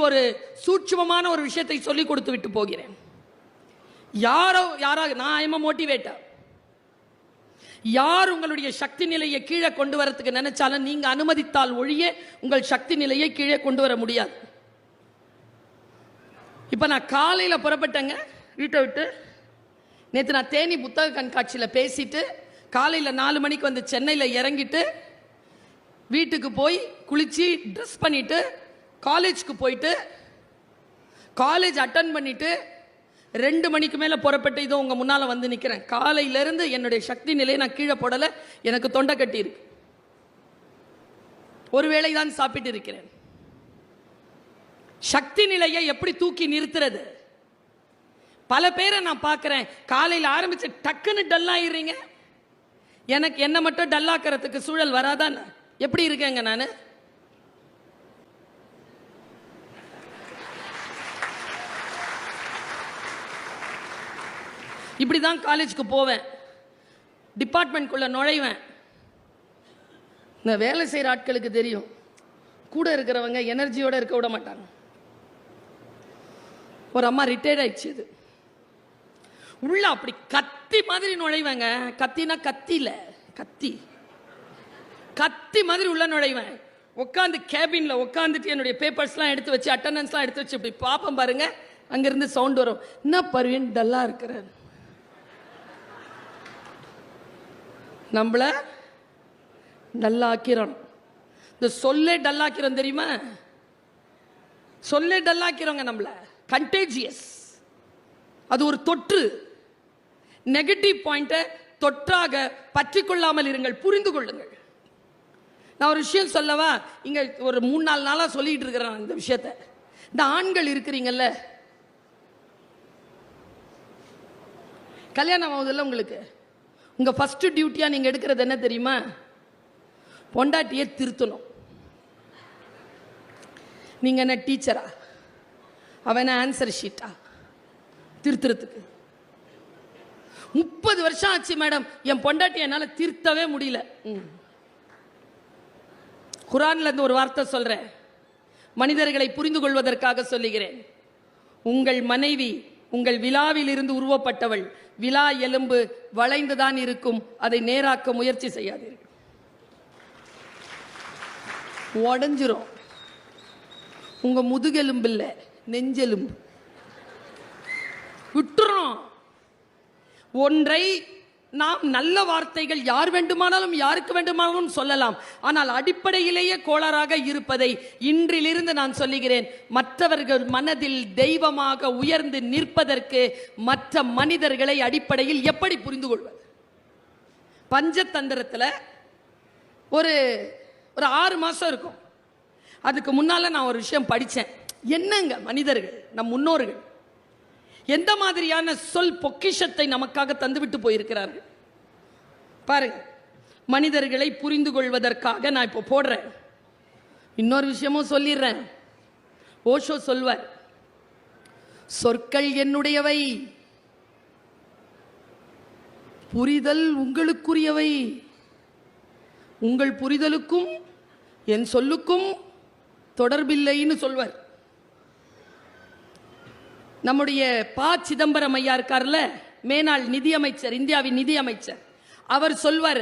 ஒரு சூட்சுமமான ஒரு விஷயத்தை சொல்லிக் கொடுத்து விட்டு போகிறேன். யாராக நான் ஐ எம் மோட்டிவேட்டர். யார் உங்களுடைய சக்தி நிலையை கீழே கொண்டு வரதுக்கு நினைச்சாலும் நீங்க அனுமதித்தால் ஒழிய உங்கள் சக்தி நிலையை கீழே கொண்டு வர முடியாது. இப்ப நான் காலையில புறப்பட்டேங்க வீட்டை விட்டு. நேற்று நான் தேனி புத்தக கண்காட்சியில் பேசிட்டு காலையில் 4 மணிக்கு வந்து சென்னையில் இறங்கிட்டு வீட்டுக்கு போய் குளிச்சு ட்ரெஸ் பண்ணிட்டு காலேஜ்க்கு போயிட்டு காலேஜ் அட்டன் பண்ணிட்டு 2 மணிக்கு மேலே புறப்பட்டு இதோ உங்கள் முன்னால் வந்து நிற்கிறேன். காலையிலேருந்து என்னுடைய சக்தி நிலையை நான் கீழே போடலை. எனக்கு தொண்டை கட்டி இருக்கு. ஒருவேளை தான் சாப்பிட்டு இருக்கிறேன். சக்தி நிலையை எப்படி தூக்கி நிறுத்துறது? பல பேரை நான் பார்க்குறேன், காலையில் ஆரம்பிச்சு டக்குன்னு டல்லாயிடுறீங்க. எனக்கு என்ன மட்டும் டல்லாக்கிறதுக்கு சூழல் வராதான்? எப்படி இருக்கேங்க நான்? இப்படி தான் காலேஜுக்கு போவேன், டிபார்ட்மெண்ட்குள்ளே நுழைவேன். இந்த வேலை செய்கிற ஆட்களுக்கு தெரியும், கூட இருக்கிறவங்க எனர்ஜியோடு இருக்க விட மாட்டாங்க. ஒரு அம்மா ரிட்டையர்ட் ஆயிடுச்சு. இது உள்ள அப்படி கத்தி மாதிரி நுழைவேங்க. கத்தினா கத்தியில கத்தி மாதிரி உள்ள நுழைவேன். உட்காந்து கேபின்ல உட்காந்துட்டு என்னுடைய பேப்பர்ஸ்லாம் எடுத்து வச்சு அட்டண்டன்ஸ்லாம் எடுத்து வச்சு இப்படி பார்ப்பேன் பாருங்க. அங்கிருந்து சவுண்ட் வரும், என்ன பருவன் டல்லா இருக்கிறார். நம்மள டல்லாக்கிறோம். இந்த சொல்லே டல்லாக்கிறோம் தெரியுமா? சொல்லே டல்லாக்கிறோங்க நம்மள. கண்டேஜியஸ். அது ஒரு தொற்று. நெகட்டிவ் பாயிண்ட்டை தொற்றாக பற்றி கொள்ளாமல் இருங்கள், புரிந்து கொள்ளுங்கள். நான் ஒரு விஷயம் சொல்லவா? இங்க ஒரு 3-4 நாளாக சொல்லிட்டு இருக்கிறேன் இந்த விஷயத்தை. இந்த ஆண்கள் இருக்கிறீங்கல்ல, கல்யாணம் ஆகுதுல்ல, உங்களுக்கு உங்க ஃபர்ஸ்ட் டியூட்டியா நீங்க எடுக்கிறது என்ன தெரியுமா? பொண்டாட்டியை திருத்தணும். நீங்க என்ன டீச்சரா? அவன் ஆன்சர் ஷீட்டா திருத்துறதுக்கு? 30 வருஷம் ஆச்சு மேடம், என் பொண்டாட்டி என்னால் திருத்தவே முடியல. குர்ஆன்ல இருந்து ஒரு வார்த்தை சொல்றேன், மனிதர்களை புரிந்து கொள்வதற்காக சொல்லுகிறேன். உங்கள் மனைவி உங்கள் விழாவில் இருந்து உருவப்பட்டவள். விழா எலும்பு வளைந்துதான் இருக்கும், அதை நேராக்க முயற்சி செய்யாதீர்கள், உடஞ்சிரும். உங்க முதுகெலும்பு இல்லை, நெஞ்செலும்பு விட்டுறோம். ஒன்றை நாம் நல்ல வார்த்தைகள் யார் வேண்டுமானாலும் யாருக்கு வேண்டுமானாலும் சொல்லலாம். ஆனால் அடிப்படையிலேயே கோளாறாக இருப்பதை இன்றிலிருந்து நான் சொல்லுகிறேன். மற்றவர்கள் மனதில் தெய்வமாக உயர்ந்து நிற்பதற்கு மற்ற மனிதர்களை அடிப்படையில் எப்படி புரிந்து கொள்வது? பஞ்சதந்திரத்தில் ஒரு 6 மாதம் இருக்கும். அதுக்கு முன்னால் நான் ஒரு விஷயம் படித்தேன். என்னங்க மனிதர்கள், நம் முன்னோர்கள் எந்த மாதிரியான சொல் பொக்கிஷத்தை நமக்காக தந்துவிட்டு போயிருக்கிறார்கள் பாருங்க. மனிதர்களை புரிந்து கொள்வதற்காக நான் இப்போ போடுறேன். இன்னொரு விஷயமும் சொல்லிடுறேன். ஓஷோ சொல்வார், சொற்கள் என்னுடையவை, புரிதல் உங்களுக்குரியவை. உங்கள் புரிதலுக்கும் என் சொல்லுக்கும் தொடர்பில்லைன்னு சொல்வார். நம்முடைய ப. சிதம்பரம் ஐயா இருக்கார்ல, மேனாள் நிதியமைச்சர், இந்தியாவின் நிதியமைச்சர், அவர் சொல்வார்,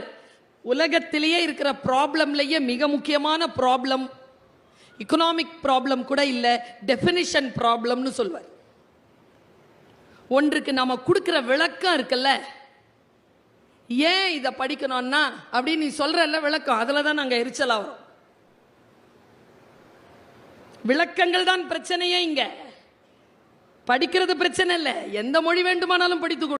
உலகத்திலேயே இருக்கிற ப்ராப்ளம்லேயே மிக முக்கியமான ப்ராப்ளம் எக்கனாமிக் ப்ராப்ளம் கூட இல்லை, டெஃபினிஷன் ப்ராப்ளம்னு சொல்வார். ஒன்றுக்கு நாம கொடுக்குற விளக்கம் இருக்குல்ல, ஏன் இதை படிக்கணும்னா அப்படின்னு நீ சொல்றல்ல விளக்கம், அதில் தான் நாங்கள் எரிச்சலாக வரோம். விளக்கங்கள் தான் பிரச்சனையே. இங்க படிக்கிறது பிரச்சனை இல்லை, எந்த மொழி வேண்டுமானாலும் படித்துக்கொள்.